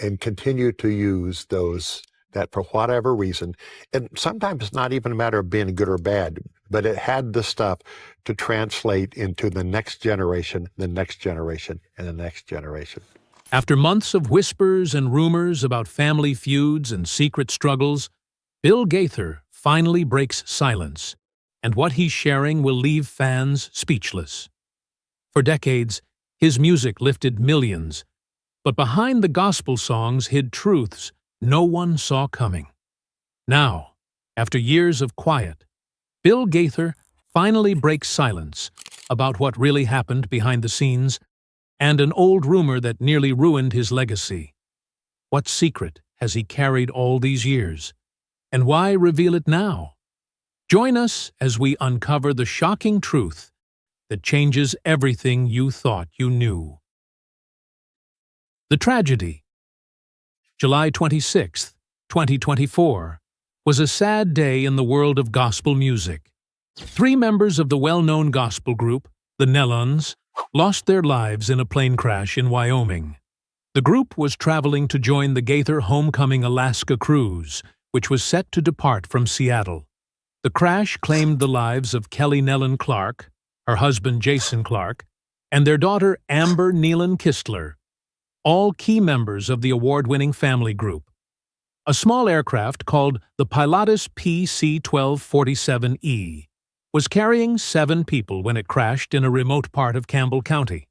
and continue to use that for whatever reason. And sometimes it's not even a matter of being good or bad, but it had the stuff to translate into the next generation, the next generation, and the next generation. After months of whispers and rumors about family feuds and secret struggles, Bill Gaither finally breaks silence, and what he's sharing will leave fans speechless. For decades, his music lifted millions, but behind the gospel songs hid truths no one saw coming. Now, after years of quiet, Bill Gaither finally breaks silence about what really happened behind the scenes and an old rumor that nearly ruined his legacy. What secret has he carried all these years? And why reveal it now? Join us as we uncover the shocking truth that changes everything you thought you knew. The tragedy. July 26, 2024, was a sad day in the world of gospel music. 3 members of the well-known gospel group, the Nelons, lost their lives in a plane crash in Wyoming. The group was traveling to join the Gaither Homecoming Alaska cruise, which was set to depart from Seattle. The crash claimed the lives of Kelly Nellen Clark, her husband Jason Clark, and their daughter Amber Nealon Kistler, all key members of the award-winning family group. A small aircraft called the Pilatus PC-1247E was carrying 7 people when it crashed in a remote part of Campbell County.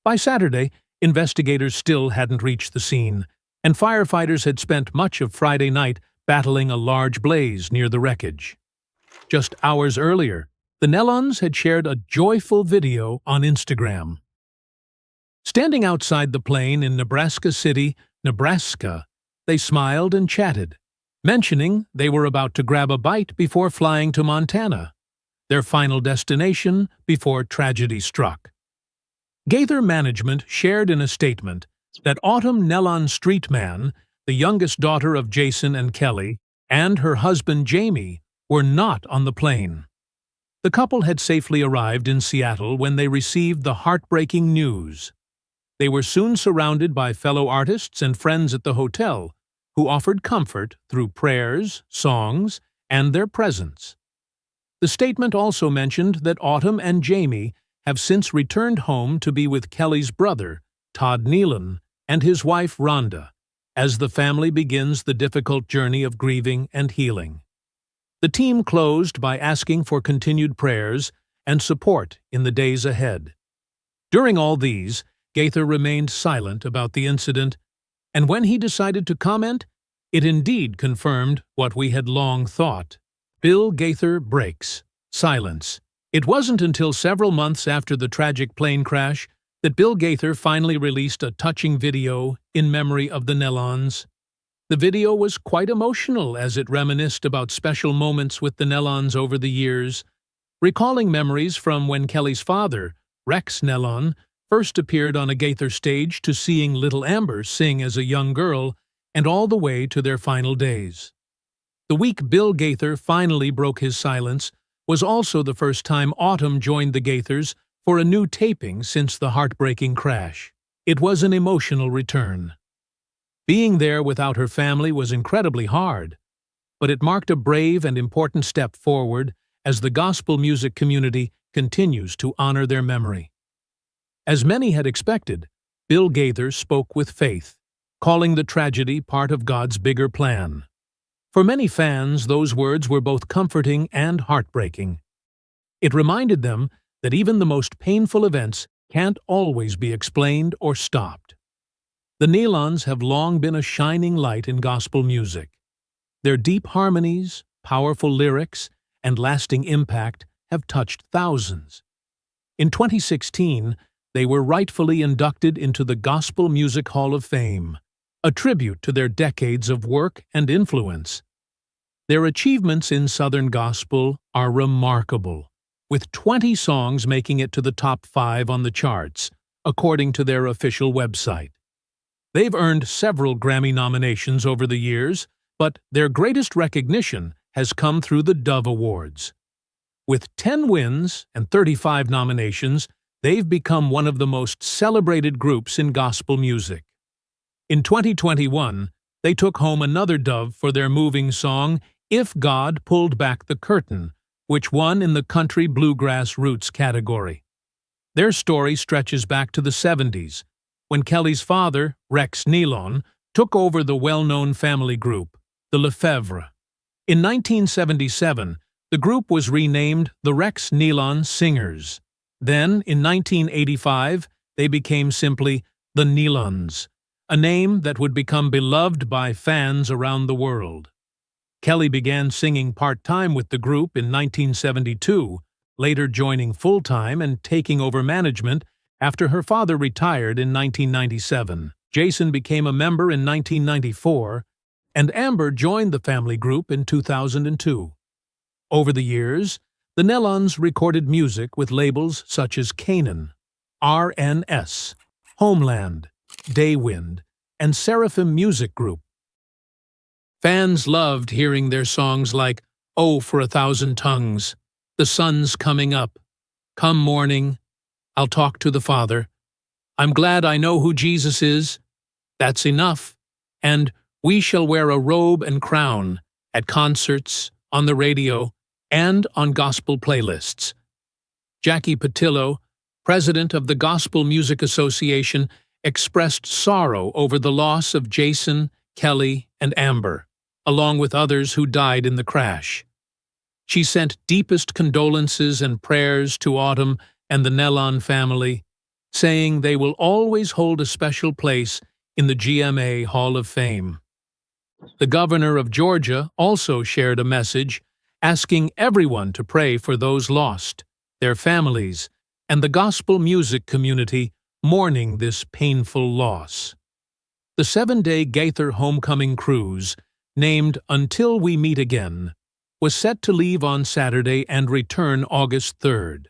By Saturday, investigators still hadn't reached the scene, and firefighters had spent much of Friday night battling a large blaze near the wreckage. Just hours earlier, the Nelons had shared a joyful video on Instagram. Standing outside the plane in Nebraska City, Nebraska, they smiled and chatted, mentioning they were about to grab a bite before flying to Montana, their final destination before tragedy struck. Gaither management shared in a statement that Autumn Nellon Streetman, the youngest daughter of Jason and Kelly, and her husband Jamie were not on the plane. The couple had safely arrived in Seattle when they received the heartbreaking news. They were soon surrounded by fellow artists and friends at the hotel, who offered comfort through prayers, songs, and their presence. The statement also mentioned that Autumn and Jamie have since returned home to be with Kelly's brother, Todd Nealon, and his wife Rhonda, as the family begins the difficult journey of grieving and healing. The team closed by asking for continued prayers and support in the days ahead. During all these, Gaither remained silent about the incident, and when he decided to comment, it indeed confirmed what we had long thought. Bill Gaither breaks silence. It wasn't until several months after the tragic plane crash that Bill Gaither finally released a touching video in memory of the Nelons. The video was quite emotional as it reminisced about special moments with the Nelons over the years, recalling memories from when Kelly's father, Rex Nellon, first appeared on a Gaither stage to seeing little Amber sing as a young girl, and all the way to their final days. The week Bill Gaither finally broke his silence was also the first time Autumn joined the Gaithers for a new taping since the heartbreaking crash. It was an emotional return. Being there without her family was incredibly hard, but it marked a brave and important step forward as the gospel music community continues to honor their memory. As many had expected, Bill Gaither spoke with faith, calling the tragedy part of God's bigger plan. For many fans, those words were both comforting and heartbreaking. It reminded them that even the most painful events can't always be explained or stopped. The Nelons have long been a shining light in gospel music. Their deep harmonies, powerful lyrics, and lasting impact have touched thousands. In 2016, they were rightfully inducted into the Gospel Music Hall of Fame, a tribute to their decades of work and influence. Their achievements in Southern gospel are remarkable, with 20 songs making it to the top 5 on the charts, according to their official website. They've earned several Grammy nominations over the years, but their greatest recognition has come through the Dove Awards. With 10 wins and 35 nominations, they've become one of the most celebrated groups in gospel music. In 2021, they took home another dove for their moving song, If God Pulled Back the Curtain, which won in the Country Bluegrass Roots category. Their story stretches back to the 70s, when Kelly's father, Rex Nealon, took over the well-known family group, the Lefevre. In 1977, the group was renamed the Rex Nealon Singers. Then, in 1985, they became simply the Nealons, a name that would become beloved by fans around the world. Kelly began singing part-time with the group in 1972, later joining full-time and taking over management after her father retired in 1997. Jason became a member in 1994, and Amber joined the family group in 2002. Over the years, the Nealons recorded music with labels such as Canaan, RNS, Homeland, Daywind, and Seraphim Music Group. Fans loved hearing their songs like Oh for a Thousand Tongues, The Sun's Coming Up, Come Morning, I'll Talk to the Father, I'm Glad I Know Who Jesus Is, That's Enough, and We Shall Wear a Robe and Crown at concerts, on the radio, and on gospel playlists. Jackie Patillo, president of the Gospel Music Association, expressed sorrow over the loss of Jason, Kelly, and Amber, along with others who died in the crash. She sent deepest condolences and prayers to Autumn and the Nealon family, saying they will always hold a special place in the GMA Hall of Fame. The governor of Georgia also shared a message asking everyone to pray for those lost, their families, and the gospel music community mourning this painful loss. The 7-day Gaither homecoming cruise, named Until We Meet Again, was set to leave on Saturday and return August 3rd.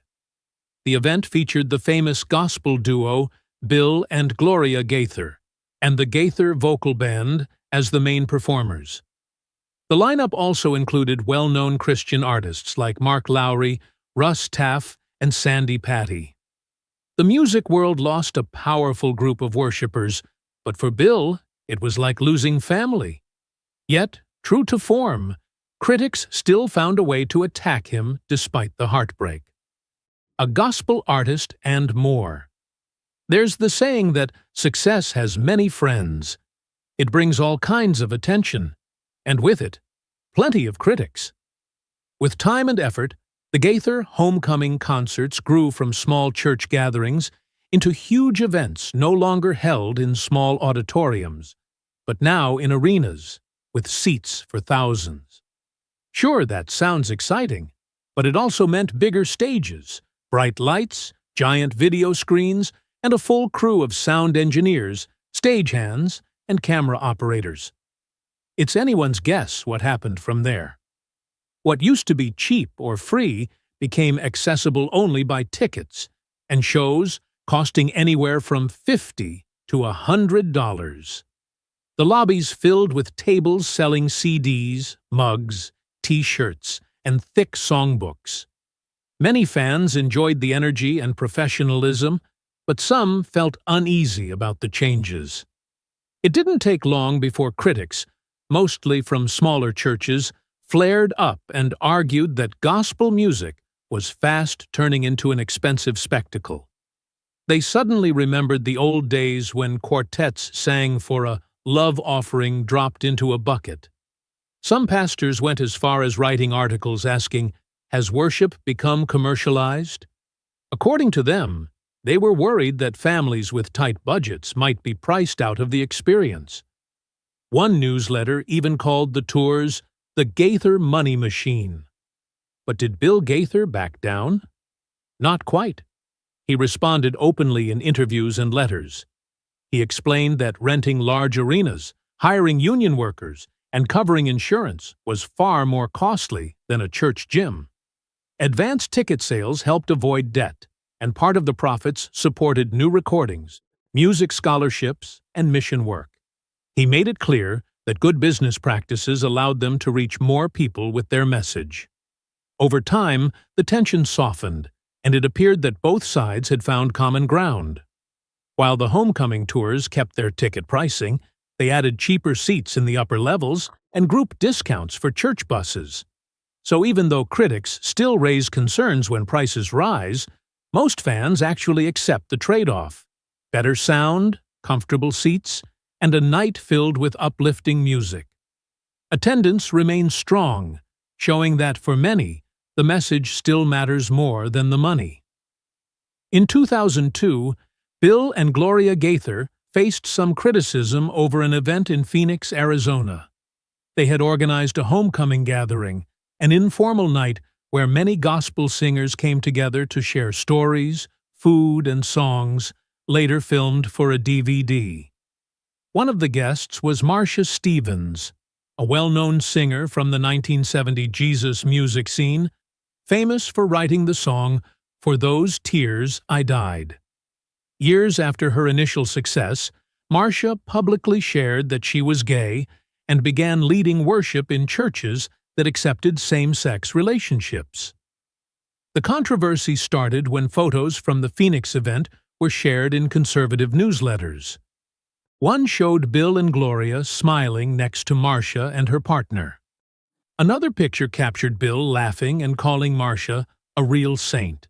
The event featured the famous gospel duo Bill and Gloria Gaither, and the Gaither Vocal Band as the main performers. The lineup also included well-known Christian artists like Mark Lowry, Russ Taff, and Sandy Patty. The music world lost a powerful group of worshipers, but for Bill, it was like losing family. Yet, true to form, critics still found a way to attack him despite the heartbreak. A gospel artist and more. There's the saying that success has many friends. It brings all kinds of attention, and with it, plenty of critics. With time and effort, the Gaither homecoming concerts grew from small church gatherings into huge events no longer held in small auditoriums, but now in arenas with seats for thousands. Sure, that sounds exciting, but it also meant bigger stages, bright lights, giant video screens, and a full crew of sound engineers, stagehands, and camera operators. It's anyone's guess what happened from there. What used to be cheap or free became accessible only by tickets, and shows costing anywhere from $50 to $100. The lobbies filled with tables selling CDs, mugs, T-shirts, and thick songbooks. Many fans enjoyed the energy and professionalism, but some felt uneasy about the changes. It didn't take long before critics, mostly from smaller churches, flared up and argued that gospel music was fast turning into an expensive spectacle. They suddenly remembered the old days when quartets sang for a love offering dropped into a bucket. Some pastors went as far as writing articles asking, "Has worship become commercialized?" According to them, they were worried that families with tight budgets might be priced out of the experience. One newsletter even called the tours the Gaither Money Machine. But did Bill Gaither back down? Not quite. He responded openly in interviews and letters. He explained that renting large arenas, hiring union workers, and covering insurance was far more costly than a church gym. Advanced ticket sales helped avoid debt, and part of the profits supported new recordings, music scholarships, and mission work. He made it clear that good business practices allowed them to reach more people with their message. Over time, the tension softened, and it appeared that both sides had found common ground. While the homecoming tours kept their ticket pricing, They added cheaper seats in the upper levels and group discounts for church buses. So even though critics still raise concerns when prices rise, most fans actually accept the trade-off: better sound, comfortable seats, and a night filled with uplifting music. Attendance remains strong, showing that for many, the message still matters more than the money. In 2002, Bill and Gloria Gaither faced some criticism over an event in Phoenix, Arizona. They had organized a homecoming gathering, an informal night where many gospel singers came together to share stories, food, and songs, later filmed for a DVD. One of the guests was Marcia Stevens, a well-known singer from the 1970 Jesus music scene, famous for writing the song "For Those Tears I Died." Years after her initial success, Marcia publicly shared that she was gay and began leading worship in churches that accepted same-sex relationships. The controversy started when photos from the Phoenix event were shared in conservative newsletters. One showed Bill and Gloria smiling next to Marcia and her partner. Another picture captured Bill laughing and calling Marcia a real saint.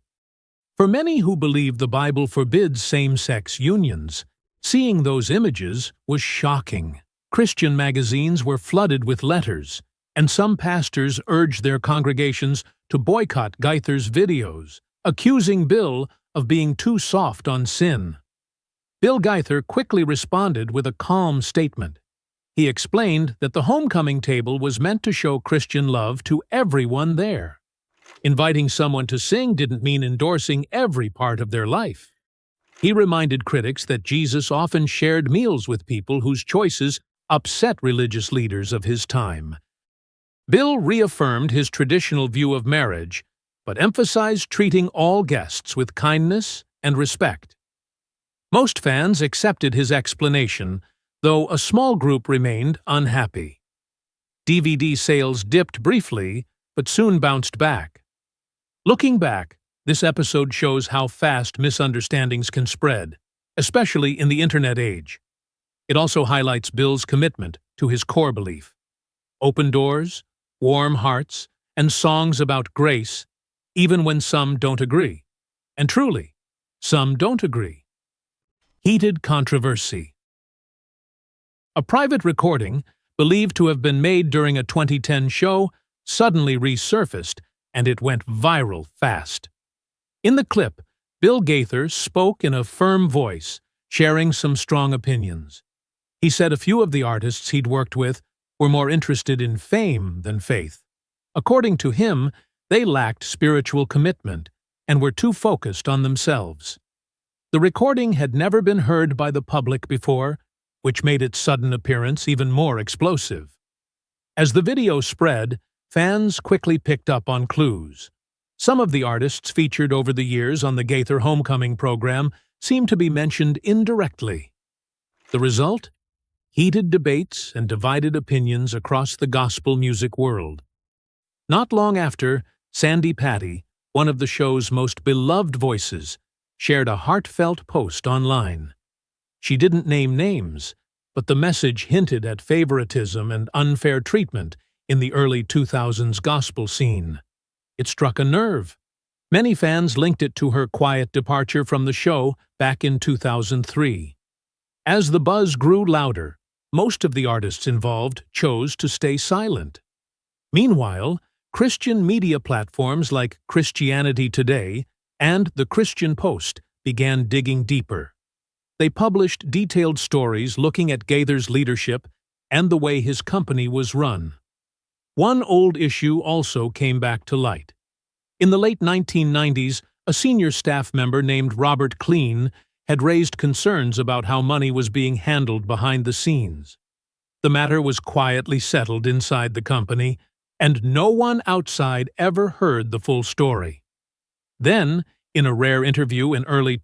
For many who believe the Bible forbids same-sex unions, seeing those images was shocking. Christian magazines were flooded with letters, and some pastors urged their congregations to boycott Gaithers' videos, accusing Bill of being too soft on sin. Bill Gaither quickly responded with a calm statement. He explained that the homecoming table was meant to show Christian love to everyone there. Inviting someone to sing didn't mean endorsing every part of their life. He reminded critics that Jesus often shared meals with people whose choices upset religious leaders of his time. Bill reaffirmed his traditional view of marriage, but emphasized treating all guests with kindness and respect. Most fans accepted his explanation, though a small group remained unhappy. DVD sales dipped briefly, but soon bounced back. Looking back, this episode shows how fast misunderstandings can spread, especially in the internet age. It also highlights Bill's commitment to his core belief: open doors, warm hearts, and songs about grace, even when some don't agree. And truly, some don't agree. Heated controversy. A private recording, believed to have been made during a 2010 show, suddenly resurfaced, and it went viral fast. In the clip, Bill Gaither spoke in a firm voice, sharing some strong opinions. He said a few of the artists he'd worked with were more interested in fame than faith. According to him, they lacked spiritual commitment and were too focused on themselves. The recording had never been heard by the public before, which made its sudden appearance even more explosive. As the video spread, fans quickly picked up on clues. Some of the artists featured over the years on the Gaither Homecoming program seemed to be mentioned indirectly. The result? Heated debates and divided opinions across the gospel music world. Not long after, Sandi Patty, one of the show's most beloved voices, shared a heartfelt post online. She didn't name names, but the message hinted at favoritism and unfair treatment in the early 2000s gospel scene. It struck a nerve. Many fans linked it to her quiet departure from the show back in 2003. As the buzz grew louder, most of the artists involved chose to stay silent. Meanwhile, Christian media platforms like Christianity Today and The Christian Post began digging deeper. They published detailed stories looking at Gaither's leadership and the way his company was run. One old issue also came back to light. In the late 1990s, a senior staff member named Robert Clean had raised concerns about how money was being handled behind the scenes. The matter was quietly settled inside the company, and no one outside ever heard the full story. Then, in a rare interview in early